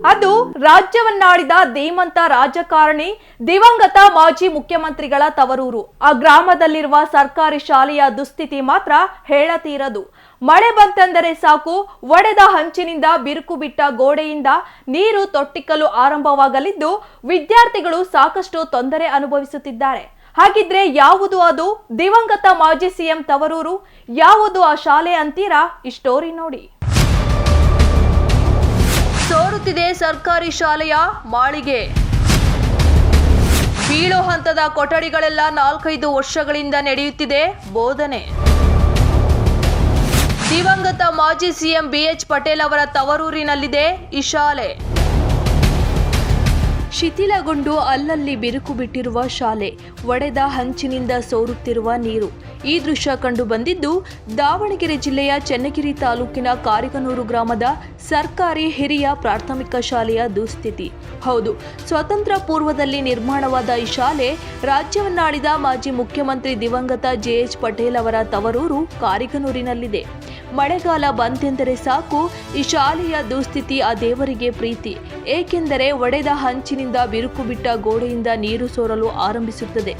ಅದು ರಾಜ್ಯವನ್ನಾಳಿದ ಧೀಮಂತ ರಾಜಕಾರಣಿ ದಿವಂಗತ ಮಾಜಿ ಮುಖ್ಯಮಂತ್ರಿಗಳ ತವರೂರು. ಆ ಗ್ರಾಮದಲ್ಲಿರುವ ಸರ್ಕಾರಿ ಶಾಲೆಯ ದುಸ್ಥಿತಿ ಮಾತ್ರ ಹೇಳತೀರದು. ಮಳೆ ಬಂತೆಂದರೆ ಸಾಕು, ಒಡೆದ ಹಂಚಿನಿಂದ ಬಿರುಕು ಬಿಟ್ಟ ಗೋಡೆಯಿಂದ ನೀರು ತೊಟ್ಟಿಕ್ಕಲು ಆರಂಭವಾಗಲಿದ್ದು ವಿದ್ಯಾರ್ಥಿಗಳು ಸಾಕಷ್ಟು ತೊಂದರೆ ಅನುಭವಿಸುತ್ತಿದ್ದಾರೆ. ಹಾಗಿದ್ರೆ ಯಾವುದು ಅದು ದಿವಂಗತ ಮಾಜಿ ಸಿಎಂ ತವರೂರು? ಯಾವುದು ಆ ಶಾಲೆ ಅಂತೀರಾ? ಈ ಸ್ಟೋರಿ ನೋಡಿ. ಸೋರುತ್ತಿದೆ ಸರ್ಕಾರಿ ಶಾಲೆಯ ಮಾಳಿಗೆ. ಬೀಳೋ ಹಂತದ ಕೊಠಡಿಗಳೆಲ್ಲ 4-5 ವರ್ಷಗಳಿಂದ ನಡೆಯುತ್ತಿದೆ ಬೋಧನೆ. ದಿವಂಗತ ಮಾಜಿ ಸಿಎಂ BH ಪಟೇಲ್ ಅವರ ತವರೂರಿನಲ್ಲಿದೆ ಈ ಶಾಲೆ. ಶಿಥಿಲಗೊಂಡು ಅಲ್ಲಲ್ಲಿ ಬಿರುಕು ಬಿಟ್ಟಿರುವ ಶಾಲೆ, ಒಡೆದ ಹಂಚಿನಿಂದ ಸೋರುತ್ತಿರುವ ನೀರು. ಈ ದೃಶ್ಯ ಕಂಡು ಬಂದಿದ್ದು ದಾವಣಗೆರೆ ಜಿಲ್ಲೆಯ ಚನ್ನಗಿರಿ ತಾಲೂಕಿನ ಕಾರಿಗನೂರು ಗ್ರಾಮದ ಸರ್ಕಾರಿ ಹಿರಿಯ ಪ್ರಾಥಮಿಕ ಶಾಲೆಯ ದುಸ್ಥಿತಿ. ಹೌದು, ಸ್ವತಂತ್ರ ಪೂರ್ವದಲ್ಲಿ ನಿರ್ಮಾಣವಾದ ಈ ಶಾಲೆ ರಾಜ್ಯವನ್ನಾಳಿದ ಮಾಜಿ ಮುಖ್ಯಮಂತ್ರಿ ದಿವಂಗತ JH ಪಟೇಲ್ ಅವರ ತವರೂರು ಕಾರಿಗನೂರಿನಲ್ಲಿದೆ. ಮಳೆಗಾಲ ಬಂತೆಂದರೆ ಸಾಕು, ಈ ಶಾಲೆಯ ದುಸ್ಥಿತಿ ಆ ದೇವರಿಗೆ ಪ್ರೀತಿ. ಏಕೆಂದರೆ ಒಡೆದ ಹಂಚಿನಿಂದ ಬಿರುಕು ಬಿಟ್ಟ ಗೋಡೆಯಿಂದ ನೀರು ಸೋರಲು ಆರಂಭಿಸುತ್ತದೆ.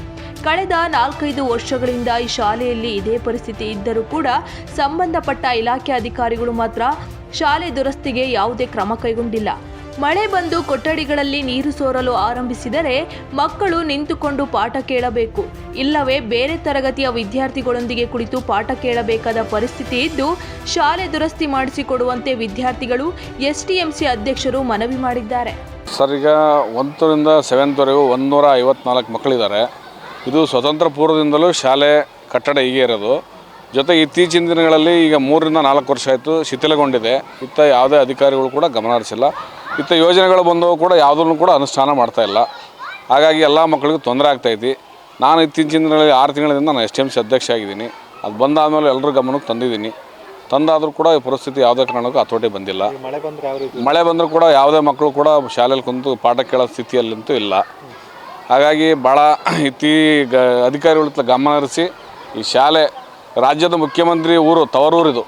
ಕಳೆದ 4-5 ವರ್ಷಗಳಿಂದ ಈ ಶಾಲೆಯಲ್ಲಿ ಇದೇ ಪರಿಸ್ಥಿತಿ ಇದ್ದರೂ ಕೂಡ ಸಂಬಂಧಪಟ್ಟ ಇಲಾಖೆ ಅಧಿಕಾರಿಗಳು ಮಾತ್ರ ಶಾಲೆ ದುರಸ್ತಿಗೆ ಯಾವುದೇ ಕ್ರಮ ಕೈಗೊಂಡಿಲ್ಲ. ಮಳೆ ಬಂದು ಕೊಠಡಿಗಳಲ್ಲಿ ನೀರು ಸೋರಲು ಆರಂಭಿಸಿದರೆ ಮಕ್ಕಳು ನಿಂತುಕೊಂಡು ಪಾಠ ಕೇಳಬೇಕು, ಇಲ್ಲವೇ ಬೇರೆ ತರಗತಿಯ ವಿದ್ಯಾರ್ಥಿಗಳೊಂದಿಗೆ ಕುಳಿತು ಪಾಠ ಕೇಳಬೇಕಾದ ಪರಿಸ್ಥಿತಿ ಇದ್ದು, ಶಾಲೆ ದುರಸ್ತಿ ಮಾಡಿಸಿಕೊಡುವಂತೆ ವಿದ್ಯಾರ್ಥಿಗಳು STMC ಅಧ್ಯಕ್ಷರು ಮನವಿ ಮಾಡಿದ್ದಾರೆ. ಸರ್, ಈಗ 1 ರಿಂದ 7th ವರೆಗೂ 154 ಮಕ್ಕಳಿದ್ದಾರೆ. ಇದು ಸ್ವತಂತ್ರ ಪೂರ್ವದಿಂದಲೂ ಶಾಲೆ ಕಟ್ಟಡ ಹೀಗೆ ಇರೋದು. ಜೊತೆಗೆ ಇತ್ತೀಚಿನ ದಿನಗಳಲ್ಲಿ ಈಗ 3 ರಿಂದ 4 ವರ್ಷ ಆಯಿತು, ಶಿಥಿಲಗೊಂಡಿದೆ. ಇತ್ತ ಯಾವುದೇ ಅಧಿಕಾರಿಗಳು ಕೂಡ ಗಮನ ಹರಿಸಿಲ್ಲ. ಇತ್ತ ಯೋಜನೆಗಳು ಬಂದವು ಕೂಡ ಯಾವುದನ್ನು ಕೂಡ ಅನುಷ್ಠಾನ ಮಾಡ್ತಾ ಇಲ್ಲ. ಹಾಗಾಗಿ ಎಲ್ಲ ಮಕ್ಕಳಿಗೂ ತೊಂದರೆ ಆಗ್ತಾಯಿದೆ. ನಾನು ಇತ್ತೀಚಿನ ದಿನಗಳಲ್ಲಿ 6 ತಿಂಗಳಿಂದ ನಾನು STMC ಅಧ್ಯಕ್ಷ ಆಗಿದ್ದೀನಿ. ಅದು ಬಂದಾದಮೇಲೆ ಎಲ್ಲರ ಗಮನಕ್ಕೆ ತಂದಿದ್ದೀನಿ. ತಂದಾದರೂ ಕೂಡ ಈ ಪರಿಸ್ಥಿತಿ ಯಾವುದೇ ಕಾರಣಕ್ಕೂ ಹತೋಟಿ ಬಂದಿಲ್ಲ. ಮಳೆ ಬಂದರೂ ಕೂಡ ಯಾವುದೇ ಮಕ್ಕಳು ಕೂಡ ಶಾಲೆಯಲ್ಲಿ ಕುಂತು ಪಾಠ ಕೇಳೋ ಸ್ಥಿತಿಯಲ್ಲಂತೂ ಇಲ್ಲ. ಹಾಗಾಗಿ ಭಾಳ ಅಧಿಕಾರಿಗಳ ಗಮನ ಹರಿಸಿ ಈ ಶಾಲೆ ರಾಜ್ಯದ ಮುಖ್ಯಮಂತ್ರಿ ತವರೂರಿದು,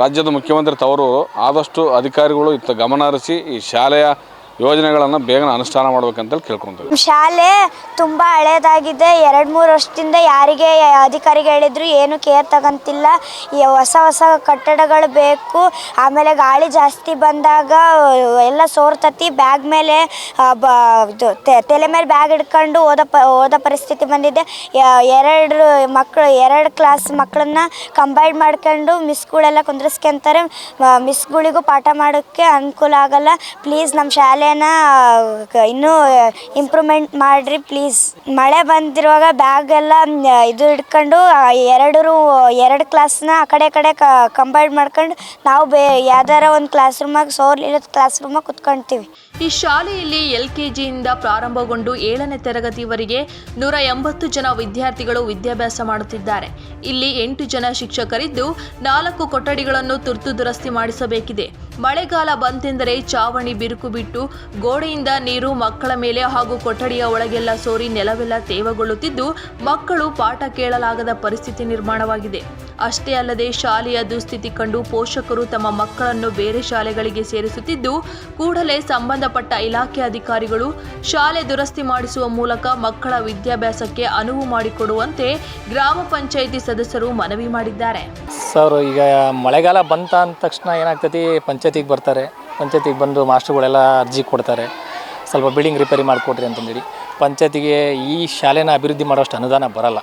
ರಾಜ್ಯದ ಮುಖ್ಯಮಂತ್ರಿ ತವರೂರು. ಆದಷ್ಟು ಅಧಿಕಾರಿಗಳು ಇತ್ತ ಗಮನ ಹರಿಸಿ ಈ ಶಾಲೆಯ ಯೋಜನೆಗಳನ್ನು ಬೇಗನೆ ಅನುಷ್ಠಾನ ಮಾಡ್ಬೇಕಂತೇಳಿ ಕೇಳ್ಕೊತೀವಿ. ಶಾಲೆ ತುಂಬ ಹಳೇದಾಗಿದೆ. 2-3 ವರ್ಷದಿಂದ ಯಾರಿಗೆ ಅಧಿಕಾರಿಗೆ ಹೇಳಿದ್ರು ಏನು ಕೇರ್ ತಗೊಂತಿಲ್ಲ. ಹೊಸ ಕಟ್ಟಡಗಳು ಬೇಕು. ಆಮೇಲೆ ಗಾಳಿ ಜಾಸ್ತಿ ಬಂದಾಗ ಎಲ್ಲ ಸೋರ್ತತಿ. ಬ್ಯಾಗ್ ಮೇಲೆ ತಲೆ ಮೇಲೆ ಬ್ಯಾಗ್ ಹಿಡ್ಕೊಂಡು ಓದೋ ಪರಿಸ್ಥಿತಿ ಬಂದಿದೆ. 2 ಕ್ಲಾಸ್ ಮಕ್ಕಳನ್ನ ಕಂಬೈನ್ ಮಾಡ್ಕೊಂಡು ಮಿಸ್ಗಳೆಲ್ಲ ಕುಂದ್ರಿಸ್ಕೊಂತಾರೆ. ಮಿಸ್ಗಳಿಗೂ ಪಾಠ ಮಾಡೋಕ್ಕೆ ಅನುಕೂಲ ಆಗಲ್ಲ. ಪ್ಲೀಸ್ ನಮ್ಮ ಶಾಲೆ ಇನ್ನೂ ಇಂಪ್ರೂವ್ಮೆಂಟ್ ಮಾಡಿರಿ ಪ್ಲೀಸ್. ಮಳೆ ಬಂದಿರುವಾಗ ಬ್ಯಾಗ್ ಎಲ್ಲ ಇದು ಹಿಡ್ಕೊಂಡು 2 ಕ್ಲಾಸ್ನ ಆ ಕಡೆ ಕಂಬೈನ್ ಮಾಡ್ಕೊಂಡು ನಾವು ಯಾವ್ದಾರ ಒಂದು ಕ್ಲಾಸ್ ರೂಮಾಗ ಸೋರ್ಲಿಲ್ಲದ ಕ್ಲಾಸ್ ರೂಮಾಗ ಕುತ್ಕೊಳ್ತೀವಿ. ಈ ಶಾಲೆಯಲ್ಲಿ LKGಯಿಂದ ಪ್ರಾರಂಭಗೊಂಡು 7ನೇ ತರಗತಿವರೆಗೆ 180 ಜನ ವಿದ್ಯಾರ್ಥಿಗಳು ವಿದ್ಯಾಭ್ಯಾಸ ಮಾಡುತ್ತಿದ್ದಾರೆ. ಇಲ್ಲಿ 8 ಜನ ಶಿಕ್ಷಕರಿದ್ದು 4 ಕೊಠಡಿಗಳನ್ನು ತುರ್ತು ದುರಸ್ತಿ ಮಾಡಿಸಬೇಕಿದೆ. ಮಳೆಗಾಲ ಬಂತೆಂದರೆ ಚಾವಣಿ ಬಿರುಕು ಬಿಟ್ಟು ಗೋಡೆಯಿಂದ ನೀರು ಮಕ್ಕಳ ಮೇಲೆ ಹಾಗೂ ಕೊಠಡಿಯ ಒಳಗೆಲ್ಲ ಸೋರಿ ನೆಲವೆಲ್ಲ ತೇವಗೊಳ್ಳುತ್ತಿದ್ದು ಮಕ್ಕಳು ಪಾಠ ಕೇಳಲಾಗದ ಪರಿಸ್ಥಿತಿ ನಿರ್ಮಾಣವಾಗಿದೆ. ಅಷ್ಟೇ ಅಲ್ಲದೆ ಶಾಲೆಯ ದುಸ್ಥಿತಿ ಕಂಡು ಪೋಷಕರು ತಮ್ಮ ಮಕ್ಕಳನ್ನು ಬೇರೆ ಶಾಲೆಗಳಿಗೆ ಸೇರಿಸುತ್ತಿದ್ದು, ಕೂಡಲೇ ಸಂಬಂಧಪಟ್ಟ ಇಲಾಖೆ ಅಧಿಕಾರಿಗಳು ಶಾಲೆ ದುರಸ್ತಿ ಮಾಡಿಸುವ ಮೂಲಕ ಮಕ್ಕಳ ವಿದ್ಯಾಭ್ಯಾಸಕ್ಕೆ ಅನುವು ಮಾಡಿಕೊಡುವಂತೆ ಗ್ರಾಮ ಪಂಚಾಯಿತಿ ಸದಸ್ಯರು ಮನವಿ ಮಾಡಿದ್ದಾರೆ. ಸರ್, ಈಗ ಮಳೆಗಾಲ ಬಂತ ಅಂದ ತಕ್ಷಣ ಏನಾಗ್ತೈತಿ, ಪಂಚಾಯತಿಗೆ ಬರ್ತಾರೆ. ಪಂಚಾಯತಿಗೆ ಬಂದು ಮಾಸ್ಟರ್ಗಳೆಲ್ಲ ಅರ್ಜಿ ಕೊಡ್ತಾರೆ, ಸ್ವಲ್ಪ ಬಿಲ್ಡಿಂಗ್ ರಿಪೇರಿ ಮಾಡಿಕೊಡ್ರಿ ಅಂತಂದೇಳಿ. ಪಂಚಾಯತಿಗೆ ಈ ಶಾಲೆನ ಅಭಿವೃದ್ಧಿ ಮಾಡೋಷ್ಟು ಅನುದಾನ ಬರಲ್ಲ.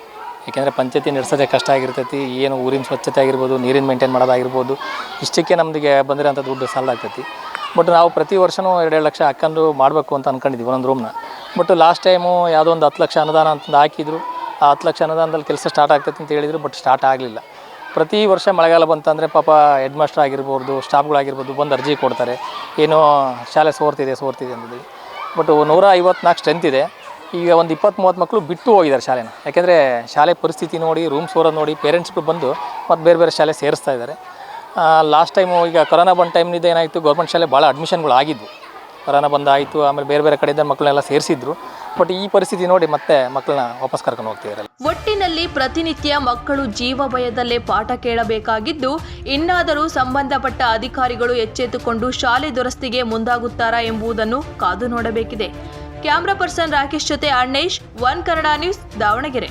ಏಕೆಂದರೆ ಪಂಚಾಯತಿ ನಡೆಸೋದೇ ಕಷ್ಟ ಆಗಿರ್ತೈತಿ. ಏನು ಊರಿನ ಸ್ವಚ್ಛತೆ ಆಗಿರ್ಬೋದು, ನೀರಿನ ಮೇಂಟೈನ್ ಮಾಡೋದಾಗಿರ್ಬೋದು, ಇಷ್ಟಕ್ಕೆ ನಮಗೆ ಬಂದಿರೋಂಥ ದುಡ್ಡು ಸಾಲಾಗ್ತೈತಿ. ಬಟ್ ನಾವು ಪ್ರತಿ ವರ್ಷವೂ 2 ಲಕ್ಷ ಹಾಕೊಂಡು ಮಾಡಬೇಕು ಅಂತ ಅಂದ್ಕೊಂಡಿದ್ದೀವಿ ಒಂದೊಂದು ರೂಮ್ನ. ಬಟ್ ಲಾಸ್ಟ್ ಟೈಮು ಯಾವುದೋ ಒಂದು 10 ಲಕ್ಷ ಅನುದಾನ ಅಂತಂದು ಹಾಕಿದ್ರು. ಆ 10 ಲಕ್ಷ ಅನುದಾನದಲ್ಲಿ ಕೆಲಸ ಸ್ಟಾರ್ಟ್ ಆಗ್ತೈತಿ ಅಂತ ಹೇಳಿದರು, ಬಟ್ ಸ್ಟಾರ್ಟ್ ಆಗಲಿಲ್ಲ. ಪ್ರತಿ ವರ್ಷ ಮಳೆಗಾಲ ಬಂತಂದರೆ ಪಾಪ ಹೆಡ್ ಮಾಸ್ಟರ್ ಆಗಿರ್ಬೋದು, ಸ್ಟಾಫ್ಗಳಾಗಿರ್ಬೋದು ಬಂದು ಅರ್ಜಿ ಕೊಡ್ತಾರೆ, ಏನೋ ಶಾಲೆ ಸೋರ್ತಿದೆ ಅಂತಂದೇಳಿ. ಬಟ್ 154 ಸ್ಟ್ರೆಂತ್ ಇದೆ. ಈಗ ಒಂದು 20-30 ಮಕ್ಕಳು ಬಿಟ್ಟು ಹೋಗಿದ್ದಾರೆ ಶಾಲೆನ. ಯಾಕೆಂದರೆ ಶಾಲೆ ಪರಿಸ್ಥಿತಿ ನೋಡಿ, ರೂಮ್ ಸೋರೋದು ನೋಡಿ ಪೇರೆಂಟ್ಸ್ಗಳು ಬಂದು ಮತ್ತು ಬೇರೆ ಶಾಲೆ ಸೇರಿಸ್ತಾ ಇದ್ದಾರೆ. ಲಾಸ್ಟ್ ಟೈಮು ಈಗ ಕೊರೋನಾ ಬಂದ ಟೈಮ್ನಿಂದ ಏನಾಯಿತು, ಗೌರ್ಮೆಂಟ್ ಶಾಲೆ ಭಾಳ ಅಡ್ಮಿಷನ್ಗಳು ಆಗಿದ್ವು. ಕೊರೋನಾ ಬಂದಾಯಿತು, ಆಮೇಲೆ ಬೇರೆ ಬೇರೆ ಕಡೆಯಿಂದ ಮಕ್ಕಳನ್ನೆಲ್ಲ ಸೇರಿಸಿದ್ರು. ಬಟ್ ಈ ಪರಿಸ್ಥಿತಿ ನೋಡಿ ಮತ್ತೆ ಮಕ್ಕಳನ್ನ ವಾಪಸ್ ಕರ್ಕೊಂಡು ಹೋಗ್ತಿದ್ದಾರೆ. ಒಟ್ಟಿನಲ್ಲಿ ಪ್ರತಿನಿತ್ಯ ಮಕ್ಕಳು ಜೀವ ಭಯದಲ್ಲೇ ಪಾಠ ಕೇಳಬೇಕಾಗಿದ್ದು, ಇನ್ನಾದರೂ ಸಂಬಂಧಪಟ್ಟ ಅಧಿಕಾರಿಗಳು ಎಚ್ಚೆತ್ತುಕೊಂಡು ಶಾಲೆ ದುರಸ್ತಿಗೆ ಮುಂದಾಗುತ್ತಾರಾ ಎಂಬುದನ್ನು ಕಾದು ನೋಡಬೇಕಿದೆ. ಕ್ಯಾಮ್ರಾ ಪರ್ಸನ್ ರಾಕೇಶ್ ಜೊತೆ ಅಣ್ಣೇಶ್, ಒನ್ ಕನ್ನಡ ನ್ಯೂಸ್, ದಾವಣಗೆರೆ.